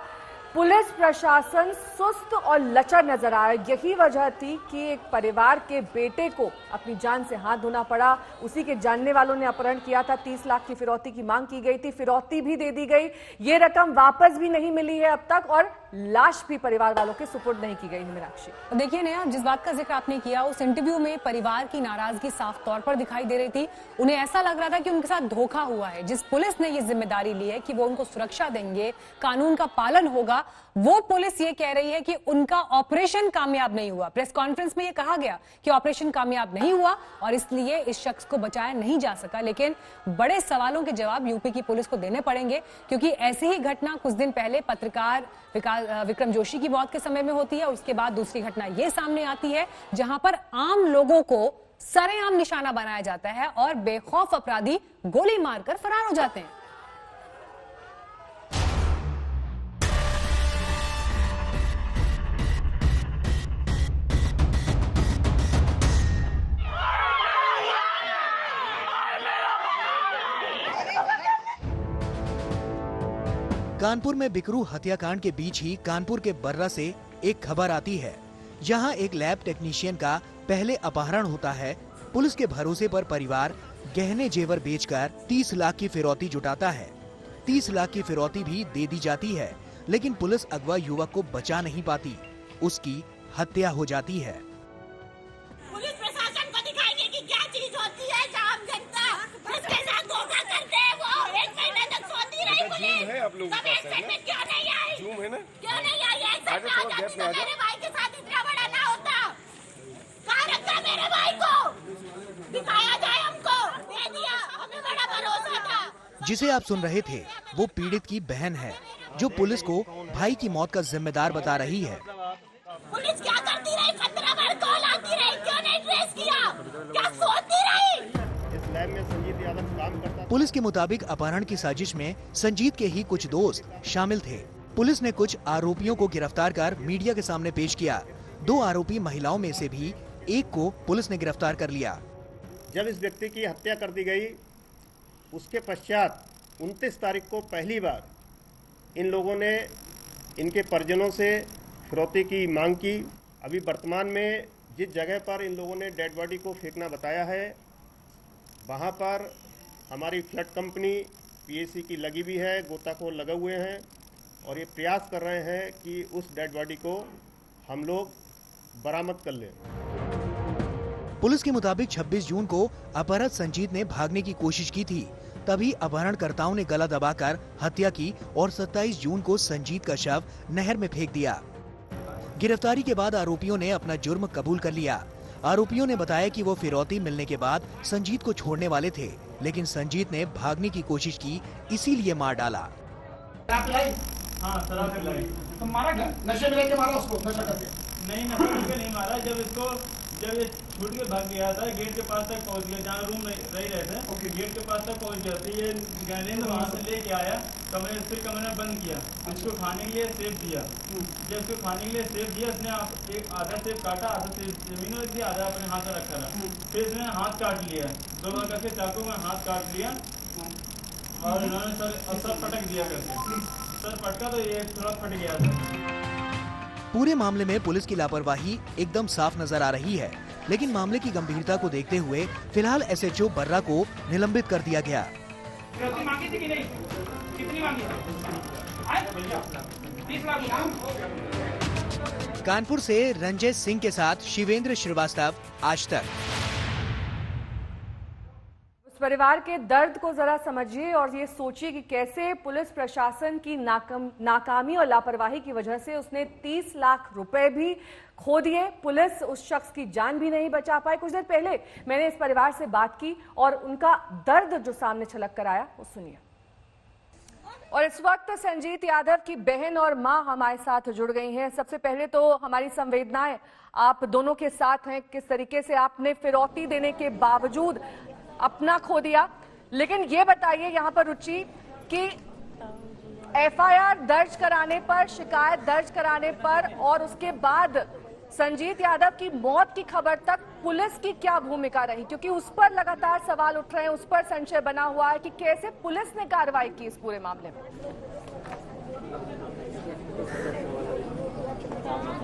पुलिस प्रशासन सुस्त और लचर नजर आया। यही वजह थी कि एक परिवार के बेटे को अपनी जान से हाथ धोना पड़ा। उसी के जानने वालों ने अपहरण किया था। 30 लाख की फिरौती की मांग की गई थी, फिरौती भी दे दी गई। ये रकम वापस भी नहीं मिली है अब तक और लाश भी परिवार वालों के सुपुर्द नहीं की गई। मीनाक्षी, देखिए नया, जिस बात का जिक्र आपने किया, उस इंटरव्यू में परिवार की नाराजगी साफ तौर पर दिखाई दे रही थी। उन्हें ऐसा लग रहा था कि उनके साथ धोखा हुआ है। जिस पुलिस ने ये जिम्मेदारी ली है कि वो उनको सुरक्षा देंगे, कानून का पालन होगा, वो पुलिस ये कह रही है कि उनका ऑपरेशन कामयाब नहीं हुआ। प्रेस कॉन्फ्रेंस में ये कहा गया कि ऑपरेशन कामयाब नहीं हुआ और इसलिए इस शख्स को बचाया नहीं जा सका। लेकिन बड़े सवालों के जवाब यूपी की पुलिस को देने पड़ेंगे, क्योंकि ऐसी ही घटना कुछ दिन पहले पत्रकार विक्रम जोशी की मौत के समय में होती है। उसके बाद दूसरी घटना ये सामने आती है जहां पर आम लोगों को सरेआम निशाना बनाया जाता है और बेखौफ अपराधी गोली मारकर फरार हो जाते हैं। कानपुर में बिकरू हत्याकांड के बीच ही कानपुर के बर्रा से एक खबर आती है, जहां एक लैब टेक्नीशियन का पहले अपहरण होता है। पुलिस के भरोसे पर परिवार गहने जेवर बेचकर 30 लाख की फिरौती जुटाता है। 30 लाख की फिरौती भी दे दी जाती है, लेकिन पुलिस अगवा युवक को बचा नहीं पाती, उसकी हत्या हो जाती है। पुलिस प्रशासन को दिखाएंगे कि क्या चीज होती है आम जनता जिसके साथ धोखा करते हैं। वो 1 महीने तक सोती रही पुलिस, है आप लोगों सब एक साथ में क्यों नहीं आई? जूम है ना, क्यों नहीं आई? एक साथ में आ जाती तो मेरे भाई के साथ इतना बड़ा ना होता। कहाँ रखा मेरे भाई को? दिखाया जाए हमको, दे दिया, हमें बड़ा भरोसा था। जिसे आप सुन रहे थे वो पीड़ित की बहन है, जो पुलिस को भाई की मौत का जिम्मेदार बता रही है। पुलिस क्या करती रही? 15 बार कॉल आती रही, क्यों नहीं ट्रेस किया? क्या सोचती रही? इस लैब में संजीत यादव काम करता था। पुलिस के मुताबिक अपहरण की साजिश में संजीत के ही कुछ दोस्त शामिल थे। पुलिस ने कुछ आरोपियों को गिरफ्तार कर मीडिया के सामने पेश किया। 2 आरोपी महिलाओं में से भी एक को पुलिस ने गिरफ्तार कर लिया। जब इस व्यक्ति की हत्या कर दी गई, उसके पश्चात 29 तारीख को पहली बार इन लोगों ने इनके परिजनों से फिरौती की मांग की। अभी वर्तमान में जिस जगह पर इन लोगों ने डेड बॉडी को फेंकना बताया है, वहाँ पर हमारी फ्लड कंपनी पीएसी की लगी भी है, गोताखोर लगे हुए हैं और ये प्रयास कर रहे हैं कि उस डेड बॉडी को हम लोग बरामद कर लें। पुलिस के मुताबिक 26 जून को अपहृत संजीत ने भागने की कोशिश की थी, तभी अपहरणकर्ताओं ने गला दबाकर हत्या की और 27 जून को संजीत का शव नहर में फेंक दिया। गिरफ्तारी के बाद आरोपियों ने अपना जुर्म कबूल कर लिया। आरोपियों ने बताया कि वो फिरौती मिलने के बाद संजीत को छोड़ने वाले थे, लेकिन संजीत ने भागने की कोशिश की, इसीलिए मार डाला। हाँ, तो मारा क्या? नशे में लेके मारा उसको, नशा करके? नहीं, नशा करके नहीं मारा। जब ये छूट के भाग गया था, गेट के पास तक पहुंच गया, जहाँ रूम रह रहे थे, गेट के पास तक पहुंच गया। तो ये ज्ञानेंद्र वहाँ से लेके आया, कमरे में बंद किया, उसको खाने के लिए सेब दिया। जब उसको खाने के लिए सेब दिया, उसने एक आधा सेब काटा, आधा सेब जमीन में दिया, आधा अपने हाथ में रखा था। फिर इसने हाथ काट लिया, 2 बार करके चाकू में हाथ काट लिया और इन्होंने सर पटक दिया करके। सर पटका तो ये थोड़ा फट गया था। पूरे मामले में पुलिस की लापरवाही एकदम साफ नजर आ रही है, लेकिन मामले की गंभीरता को देखते हुए फिलहाल एसएचओ बर्रा को निलंबित कर दिया गया। मांगी थी कि नहीं? कितनी मांगी? 30 लाख। कानपुर से रंजय सिंह के साथ शिवेंद्र श्रीवास्तव, आज तक। उस परिवार के दर्द को जरा समझिए और ये सोचिए कि कैसे पुलिस प्रशासन की नाकामी और लापरवाही की वजह से उसने 30 लाख रुपए भी खो दिए। पुलिस उस शख्स की जान भी नहीं बचा पाई। कुछ देर पहले मैंने इस परिवार से बात की और उनका दर्द जो सामने छलक कर आया वो सुनिए। और इस वक्त संजीत यादव की बहन और मां हमारे साथ जुड़ गई हैं। सबसे पहले तो हमारी संवेदनाएं आप दोनों के साथ हैं। किस तरीके से आपने फिरौती देने के बावजूद अपना खो दिया, लेकिन ये बताइए यहाँ पर रुचि कि एफआईआर दर्ज कराने पर, शिकायत दर्ज कराने पर और उसके बाद संजीत यादव की मौत की खबर तक पुलिस की क्या भूमिका रही, क्योंकि उस पर लगातार सवाल उठ रहे हैं, उस पर संशय बना हुआ है कि कैसे पुलिस ने कार्रवाई की इस पूरे मामले में।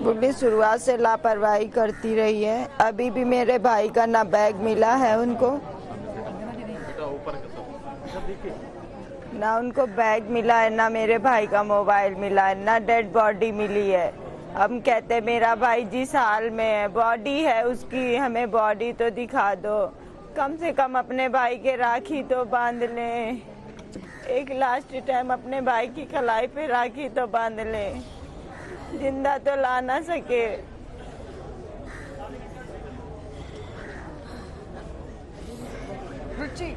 पुलिस शुरुआत से लापरवाही करती रही है। अभी भी मेरे भाई का ना बैग मिला है उनको, ना उनको बैग मिला है, ना मेरे भाई का मोबाइल मिला है, ना डेड बॉडी मिली है। हम कहते मेरा भाई जिस हाल में है, बॉडी है उसकी, हमें बॉडी तो दिखा दो, कम से कम अपने भाई के राखी तो बांध लें, एक लास्ट टाइम अपने भाई की कलाई पे राखी तो बांध लें, जिंदा तो ला ना सके। रुचि,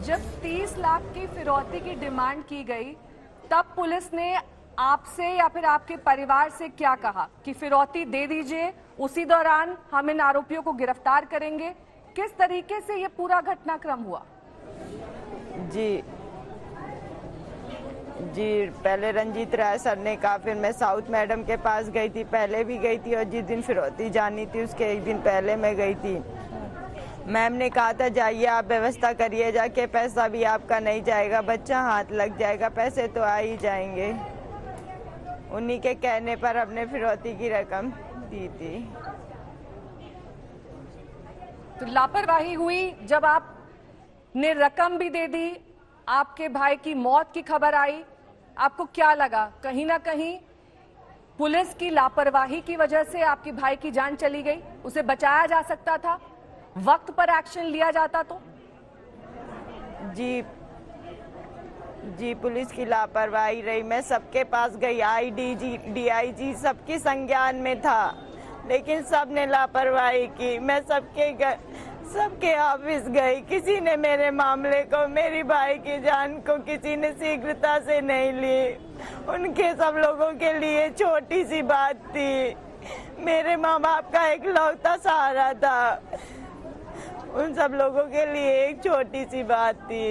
जब 30 लाख की फिरौती की डिमांड की गई तब पुलिस ने आपसे या फिर आपके परिवार से क्या कहा कि फिरौती दे दीजिए, उसी दौरान हम इन आरोपियों को गिरफ्तार करेंगे? किस तरीके से ये पूरा घटनाक्रम हुआ? जी, पहले रंजीत राय सर ने कहा, फिर मैं साउथ मैडम के पास गई थी, पहले भी गई थी, और जिस दिन फिरौती जानी थी उसके एक दिन पहले मैं गई थी। मैम ने कहा था जाइए आप व्यवस्था करिए, जाके पैसा भी आपका नहीं जाएगा, बच्चा हाथ लग जाएगा, पैसे तो आ ही जाएंगे। उन्हीं के कहने पर हमने फिरौती की रकम दी थी। तो लापरवाही हुई, जब आपने रकम भी दे दी, आपके भाई की मौत की खबर आई, आपको क्या लगा? कहीं ना कहीं पुलिस की लापरवाही की वजह से आपके भाई की जान चली गई, उसे बचाया जा सकता था, वक्त पर एक्शन लिया जाता तो? जी, पुलिस की लापरवाही रही। मैं सबके पास गई, आईडीजी, डीआईजी सबके संज्ञान में था, लेकिन सब ने लापरवाही की। मैं सबके ऑफिस गई, किसी ने मेरे मामले को, मेरी भाई की जान को किसी ने शीघ्रता से नहीं ली। उनके सब लोगों के लिए छोटी सी बात थी, मेरे माँ बाप का एक लौता सहारा था, उन सब लोगों के लिए एक छोटी सी बात थी।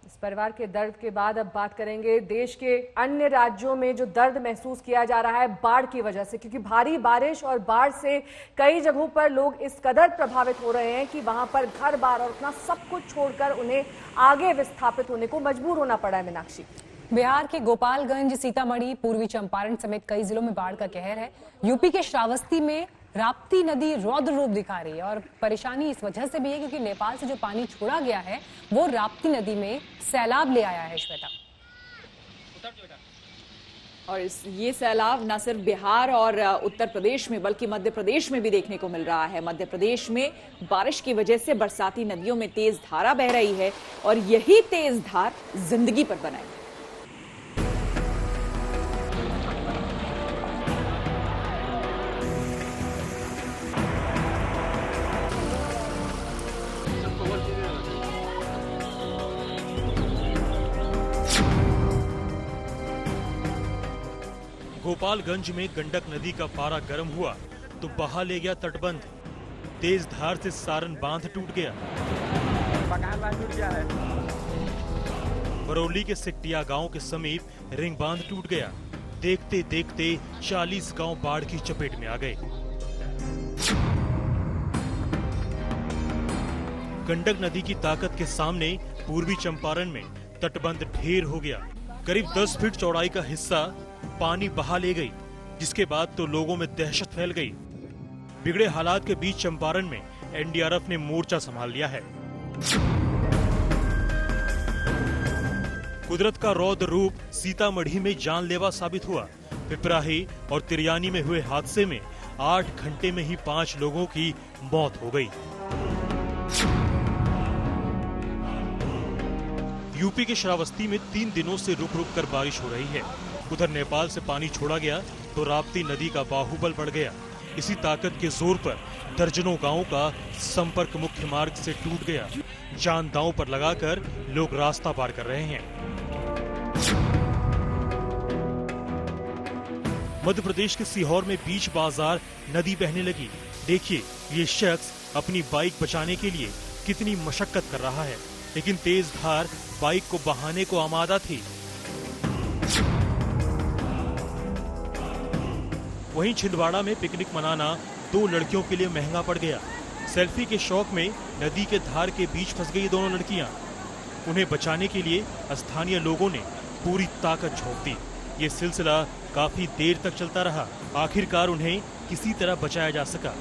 इस परिवार के दर्द के बाद अब बात करेंगे देश के अन्य राज्यों में जो दर्द महसूस किया जा रहा है बाढ़ की वजह से, क्योंकि भारी बारिश और बाढ़ से कई जगहों पर लोग इस कदर प्रभावित हो रहे हैं कि वहां पर घर बार और अपना सब कुछ छोड़कर उन्हें आगे विस्थापित होने को मजबूर होना पड़ा है। मीनाक्षी, बिहार के गोपालगंज, सीतामढ़ी, पूर्वी चंपारण समेत कई जिलों में बाढ़ का कहर है। यूपी के श्रावस्ती में राप्ती नदी रौद्र रूप दिखा रही है, और परेशानी इस वजह से भी है क्योंकि नेपाल से जो पानी छोड़ा गया है वो राप्ती नदी में सैलाब ले आया है। श्वेता, और ये सैलाब न सिर्फ बिहार और उत्तर प्रदेश में बल्कि मध्य प्रदेश में भी देखने को मिल रहा है। मध्य प्रदेश में बारिश की वजह से बरसाती नदियों में तेज धारा बह रही है और यही तेज धार जिंदगी पर बनाई। गोपालगंज में गंडक नदी का पारा गर्म हुआ तो बहा ले गया तटबंध, तेज धार से सारण बांध टूट गया। बरौली के सिकटिया गांव के समीप रिंग बांध टूट गया, देखते देखते 40 गांव बाढ़ की चपेट में आ गए। गंडक नदी की ताकत के सामने पूर्वी चंपारण में तटबंध ढेर हो गया। करीब 10 फीट चौड़ाई का हिस्सा पानी बहा ले गई, जिसके बाद तो लोगों में दहशत फैल गई। बिगड़े हालात के बीच चंपारण में एनडीआरएफ ने मोर्चा संभाल लिया है। कुदरत का रौद्र रूप सीतामढ़ी में जानलेवा साबित हुआ। पिपराही और तिरयानी में हुए हादसे में 8 घंटे में ही 5 लोगों की मौत हो गई। यूपी के श्रावस्ती में 3 दिनों से रुक रुक कर बारिश हो रही है। उधर नेपाल से पानी छोड़ा गया तो राप्ती नदी का बाहुबल बढ़ गया। इसी ताकत के जोर पर दर्जनों गांवों का संपर्क मुख्य मार्ग से टूट गया। जान दांव पर लगाकर लोग रास्ता पार कर रहे हैं। मध्य प्रदेश के सीहोर में बीच बाजार नदी बहने लगी। देखिए ये शख्स अपनी बाइक बचाने के लिए कितनी मशक्कत कर रहा है, लेकिन तेज धार बाइक को बहाने को आमादा थी। वहीं छिंदवाड़ा में पिकनिक मनाना 2 लड़कियों के लिए महंगा पड़ गया। सेल्फी के शौक में नदी के धार के बीच फंस गई दोनों लड़कियां। उन्हें बचाने के लिए स्थानीय लोगों ने पूरी ताकत झोंक दी। ये सिलसिला काफी देर तक चलता रहा। आखिरकार उन्हें किसी तरह बचाया जा सका।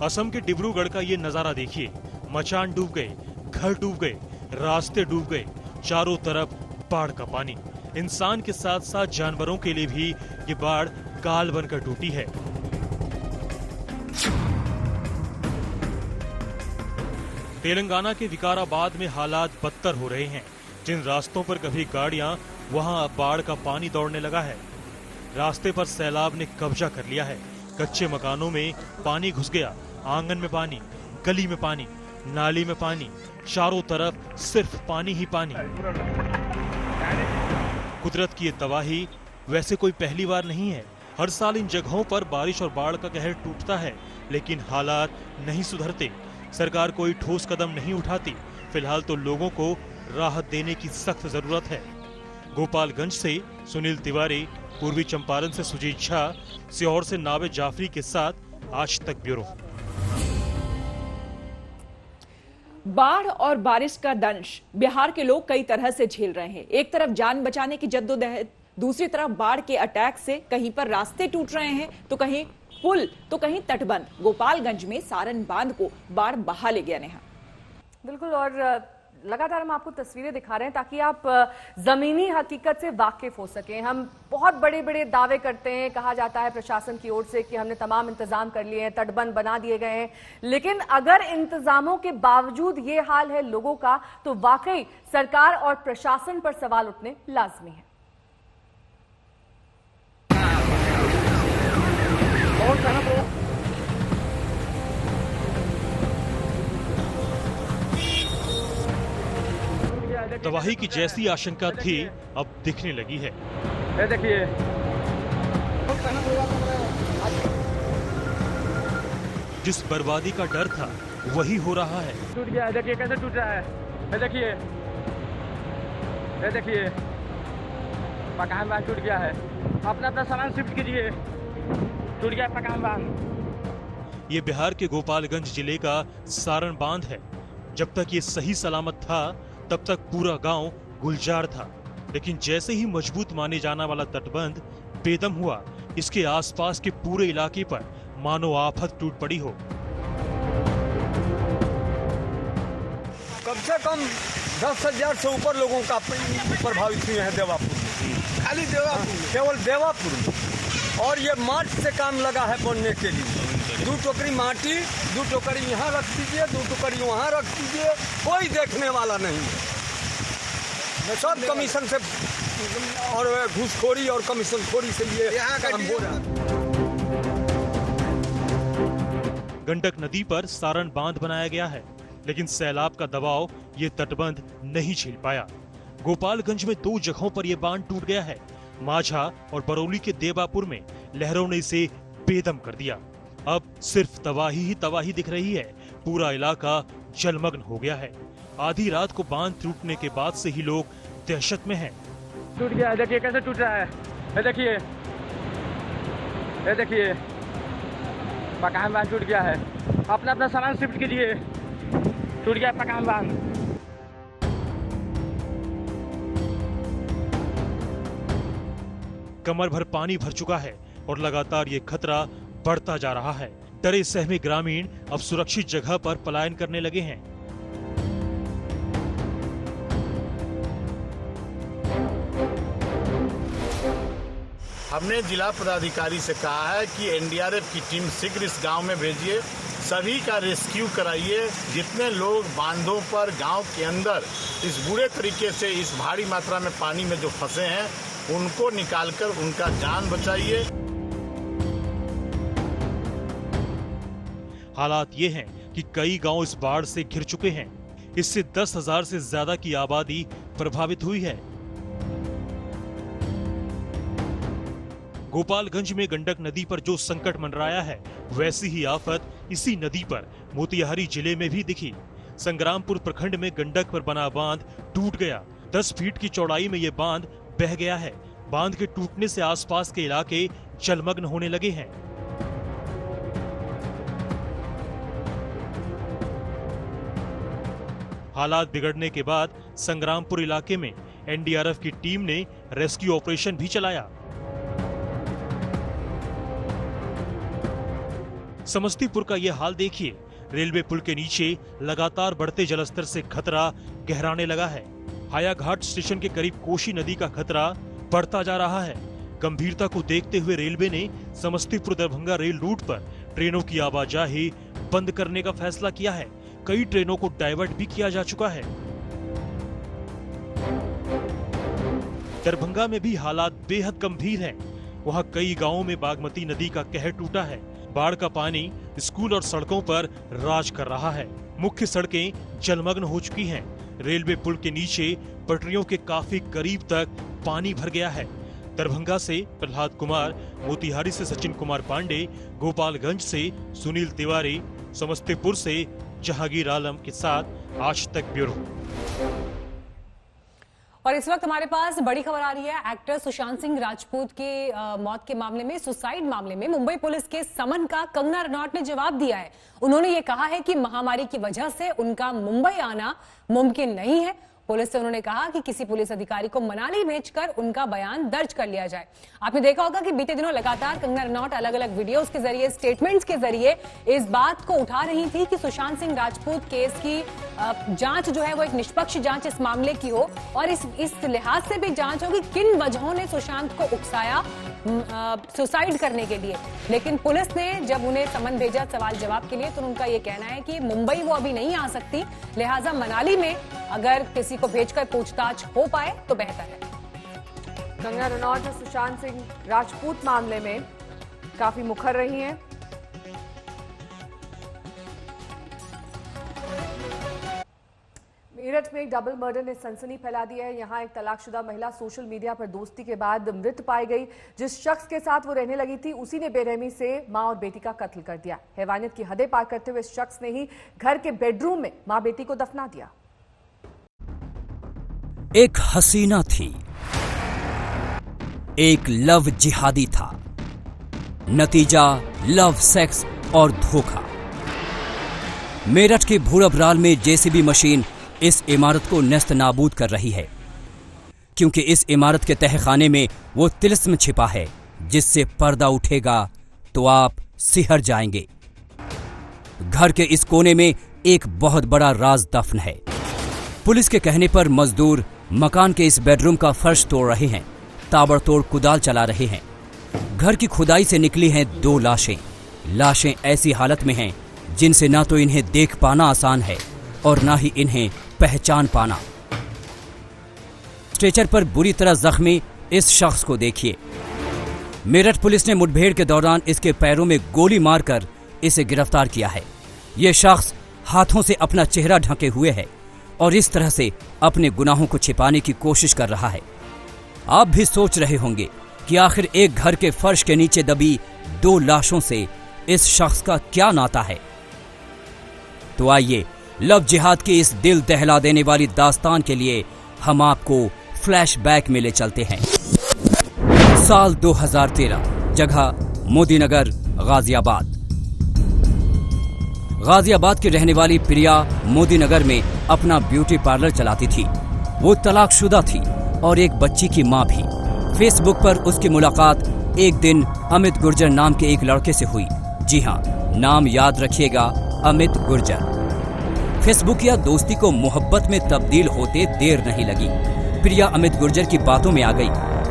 असम के डिब्रूगढ़ का ये नजारा देखिए। मचान डूब गए, घर डूब गए, रास्ते डूब गए, चारों तरफ बाढ़ का पानी। इंसान के साथ साथ जानवरों के लिए भी ये बाढ़ काल बनकर टूटी है। तेलंगाना के विकाराबाद में हालात बदतर हो रहे हैं। जिन रास्तों पर कभी गाड़ियां, वहां अब बाढ़ का पानी दौड़ने लगा है। रास्ते पर सैलाब ने कब्जा कर लिया है। कच्चे मकानों में पानी घुस गया, आंगन में पानी, गली में पानी, नाली में पानी, चारों तरफ सिर्फ पानी ही पानी। कुदरत की ये तबाही वैसे कोई पहली बार नहीं है। हर साल इन जगहों पर बारिश और बाढ़ का कहर टूटता है, लेकिन हालात नहीं सुधरते। सरकार कोई ठोस कदम नहीं उठाती। फिलहाल तो लोगों को राहत देने की सख्त जरूरत है। गोपालगंज से सुनील तिवारी, पूर्वी चंपारण से सुजीत झा, सीहोर से नावे जाफरी के साथ आज तक ब्यूरो। बाढ़ और बारिश का दंश बिहार के लोग कई तरह से झेल रहे हैं। एक तरफ जान बचाने की जद्दोजहद, दूसरी तरफ बाढ़ के अटैक से कहीं पर रास्ते टूट रहे हैं, तो कहीं पुल, तो कहीं तटबंध। गोपालगंज में सारण बांध को बाढ़ बहा ले गया। नेहा, बिल्कुल, और लगातार हम आपको तस्वीरें दिखा रहे हैं ताकि आप जमीनी हकीकत से वाकिफ हो सकें। हम बहुत बड़े बड़े दावे करते हैं, कहा जाता है प्रशासन की ओर से कि हमने तमाम इंतजाम कर लिए हैं, तटबंध बना दिए गए हैं, लेकिन अगर इंतजामों के बावजूद ये हाल है लोगों का, तो वाकई सरकार और प्रशासन पर सवाल उठने लाजमी है। तबाही की जैसी आशंका थी, अब दिखने लगी है। ये देखिए, जिस बर्बादी का डर था वही हो रहा है। टूट गया है, देखिए कैसे टूट रहा है। ये देखिए, ये देखिए, मकान बांध टूट गया है। अपना अपना सामान शिफ्ट कीजिए, टूट गया मकान बांध। ये बिहार के गोपालगंज जिले का सारण बांध है। जब तक ये सही सलामत था, तब तक पूरा गांव गुलजार था, लेकिन जैसे ही मजबूत माने जाने वाला तटबंध बेदम हुआ, इसके आसपास के पूरे इलाके पर मानो आफत टूट पड़ी हो। कम से कम 10,000 से ऊपर लोगों का प्रभावित हुए हैं देवापुर में, खाली देवापुर, केवल देवापुर में। और ये मार्च से काम लगा है बनने के लिए। 2 टोकरी माटी, 2 टोकरी यहाँ रख दीजिए, 2 टोकरी वहाँ रख दीजिए, कोई देखने वाला नहीं है। सब कमीशन से और घूसखोरी और कमीशन खोरी से ये काम हो रहा है। गंडक नदी पर सारण बांध बनाया गया है, लेकिन सैलाब का दबाव ये तटबंध नहीं झेल पाया। गोपालगंज में 2 जगहों पर यह बांध टूट गया है। माझा और बरौली के देवापुर में लहरों ने इसे बेदम कर दिया। अब सिर्फ तबाही ही तबाही दिख रही है। पूरा इलाका जलमग्न हो गया है। आधी रात को बांध टूटने के बाद से ही लोग दहशत में हैं। टूट गया है, देखिए कैसे टूट रहा है। ये देखिए, ये देखिए, मकान बांध टूट गया है। अपना अपना सामान शिफ्ट कीजिए, टूट गया मकान बांध। कमर भर पानी भर चुका है और लगातार ये खतरा बढ़ता जा रहा है। डरे सहमे ग्रामीण अब सुरक्षित जगह पर पलायन करने लगे हैं। हमने जिला पदाधिकारी से कहा है कि एनडीआरएफ की टीम शीघ्र इस गांव में भेजिए, सभी का रेस्क्यू कराइए। जितने लोग बांधों पर गांव के अंदर इस बुरे तरीके से इस भारी मात्रा में पानी में जो फंसे हैं, उनको निकालकर उनका जान बचाइए। हालात ये हैं कि कई गांव इस बाढ़ से घिर चुके हैं। इससे 10,000 से ज्यादा की आबादी प्रभावित हुई है। गोपालगंज में गंडक नदी पर जो संकट मंडराया है, वैसी ही आफत इसी नदी पर मोतिहारी जिले में भी दिखी। संग्रामपुर प्रखंड में गंडक पर बना बांध टूट गया। 10 फीट की चौड़ाई में ये बांध बह गया है। बांध के टूटने से आसपास के इलाके जलमग्न होने लगे हैं। हालात बिगड़ने के बाद संग्रामपुर इलाके में एनडीआरएफ की टीम ने रेस्क्यू ऑपरेशन भी चलाया। समस्तीपुर का यह हाल देखिए। रेलवे पुल के नीचे लगातार बढ़ते जलस्तर से खतरा गहराने लगा है। हायाघाट स्टेशन के करीब कोसी नदी का खतरा बढ़ता जा रहा है। गंभीरता को देखते हुए रेलवे ने समस्तीपुर दरभंगा रेल रूट पर ट्रेनों की आवाजाही बंद करने का फैसला किया है। कई ट्रेनों को डाइवर्ट भी किया जा चुका है। दरभंगा में भी हालात बेहद गंभीर हैं। वहां कई गांवों में बागमती नदी का कहर टूटा है। बाढ़ का पानी स्कूल और सड़कों पर राज कर रहा है। मुख्य सड़कें जलमग्न हो चुकी हैं। रेलवे पुल के नीचे पटरियों के काफी करीब तक पानी भर गया है। दरभंगा से प्रहलाद कुमार, मोतिहारी से सचिन कुमार पांडे, गोपालगंज से सुनील तिवारी, समस्तीपुर से जहांगीर आलम के साथ आज तक ब्यूरो। और इस वक्त हमारे पास बड़ी खबर आ रही है। एक्टर सुशांत सिंह राजपूत के मौत के मामले में, सुसाइड मामले में मुंबई पुलिस के समन का कंगना रनौत ने जवाब दिया है। उन्होंने ये कहा है कि महामारी की वजह से उनका मुंबई आना मुमकिन नहीं है। पुलिस से उन्होंने कहा कि किसी पुलिस अधिकारी को मनाली भेजकर उनका बयान दर्ज कर लिया जाए। आपने देखा होगा कि बीते दिनों लगातार कंगना रनौत अलग अलग वीडियोस के जरिए, स्टेटमेंट्स के जरिए इस बात को उठा रही थी कि सुशांत सिंह राजपूत केस की जांच जो है वो एक निष्पक्ष जांच इस मामले की हो और इस लिहाज से भी जांच हो कि किन वजहों ने सुशांत को उकसाया सुसाइड करने के लिए। लेकिन पुलिस ने जब उन्हें समन भेजा सवाल जवाब के लिए तो उनका ये कहना है कि मुंबई वो अभी नहीं आ सकती, लिहाजा मनाली में अगर किसी को भेजकर पूछताछ हो पाए तो बेहतर है। कंगना रनौत सुशांत सिंह राजपूत मामले में काफी मुखर रही हैं। मेरठ में एक डबल मर्डर ने सनसनी फैला दी है। यहां एक तलाकशुदा महिला सोशल मीडिया पर दोस्ती के बाद मृत पाई गई। जिस शख्स के साथ वो रहने लगी थी उसी ने बेरहमी से मां और बेटी का कत्ल कर दिया। हैवानियत की हदें पार करते हुए इस शख्स ने ही घर के बेडरूम में मां बेटी को दफना दिया। एक हसीना थी, एक लव जिहादी था। नतीजा लव, सेक्स और धोखा। मेरठ के भूरबराल में जेसीबी मशीन इस इमारत को नेस्त नाबूद कर रही है, क्योंकि इस इमारत के तहखाने में वो तिलिस्म छिपा है जिससे पर्दा उठेगा तो आप सिहर जाएंगे। घर के इस कोने में एक बहुत बड़ा राज दफन है। पुलिस के कहने पर मजदूर मकान के इस बेडरूम का फर्श तोड़ रहे हैं, ताबड़तोड़ कुदाल चला रहे हैं। घर की खुदाई से निकली हैं 2 लाशें। लाशें ऐसी हालत में हैं जिनसे ना तो इन्हें देख पाना आसान है और ना ही इन्हें पहचान पाना। स्ट्रेचर पर बुरी तरह जख्मी इस शख्स को देखिए। मेरठ पुलिस ने मुठभेड़ के दौरान इसके पैरों में गोली मारकर इसे गिरफ्तार किया है। यह शख्स हाथों से अपना चेहरा ढके हुए है और इस तरह से अपने गुनाहों को छिपाने की कोशिश कर रहा है। आप भी सोच रहे होंगे कि आखिर एक घर के फर्श के नीचे दबी 2 लाशों से इस शख्स का क्या नाता है। तो आइए लव जिहाद की इस दिल दहला देने वाली दास्तान के लिए हम आपको फ्लैशबैक में ले चलते हैं। साल 2013, जगह मोदीनगर, गाजियाबाद। गाजियाबाद की रहने वाली प्रिया मोदीनगर में अपना ब्यूटी पार्लर चलाती थी। वो तलाकशुदा थी और एक बच्ची की मां भी। फेसबुक पर उसकी मुलाकात एक दिन अमित गुर्जर नाम के एक लड़के से हुई। जी हां, नाम याद रखिएगा, अमित गुर्जर। फेसबुक या दोस्ती को मोहब्बत में तब्दील होते देर नहीं लगी। प्रिया अमित गुर्जर की बातों में आ गई।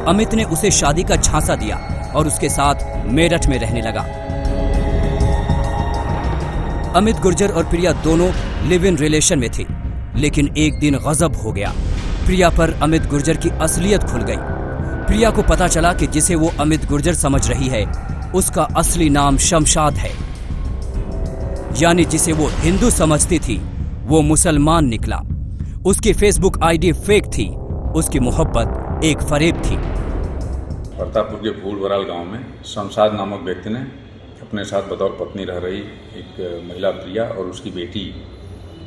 अमित ने उसे शादी का झांसा दिया और उसके साथ मेरठ में रहने लगा। अमित गुर्जर और प्रिया दोनों लिव इन रिलेशन में थे, लेकिन एक दिन गजब हो गया। प्रिया पर अमित गुर्जर की असलियत खुल गई। प्रिया को पता चला कि जिसे वो अमित गुर्जर समझ रही है उसका असली नाम शमशाद है, यानी जिसे वो हिंदू समझती थी वो मुसलमान निकला। उसकी फेसबुक आईडी फेक थी, उसकी मोहब्बत एक फरेब थी। प्रतापपुर के भूलबराल गांव में शमशाद नामक व्यक्ति ने अपने साथ बतौर पत्नी रह रही एक महिला प्रिया और उसकी बेटी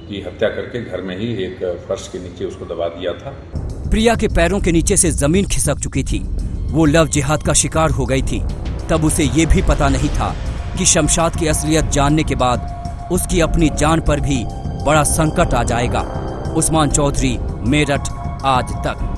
की हत्या करके घर में ही एक फर्श के नीचे उसको दबा दिया था। प्रिया के पैरों के नीचे से जमीन खिसक चुकी थी। वो लव जिहाद का शिकार हो गई थी। तब उसे ये भी पता नहीं था कि शमशाद की असलियत जानने के बाद उसकी अपनी जान पर भी बड़ा संकट आ जाएगा। उस्मान चौधरी, मेरठ, आज तक।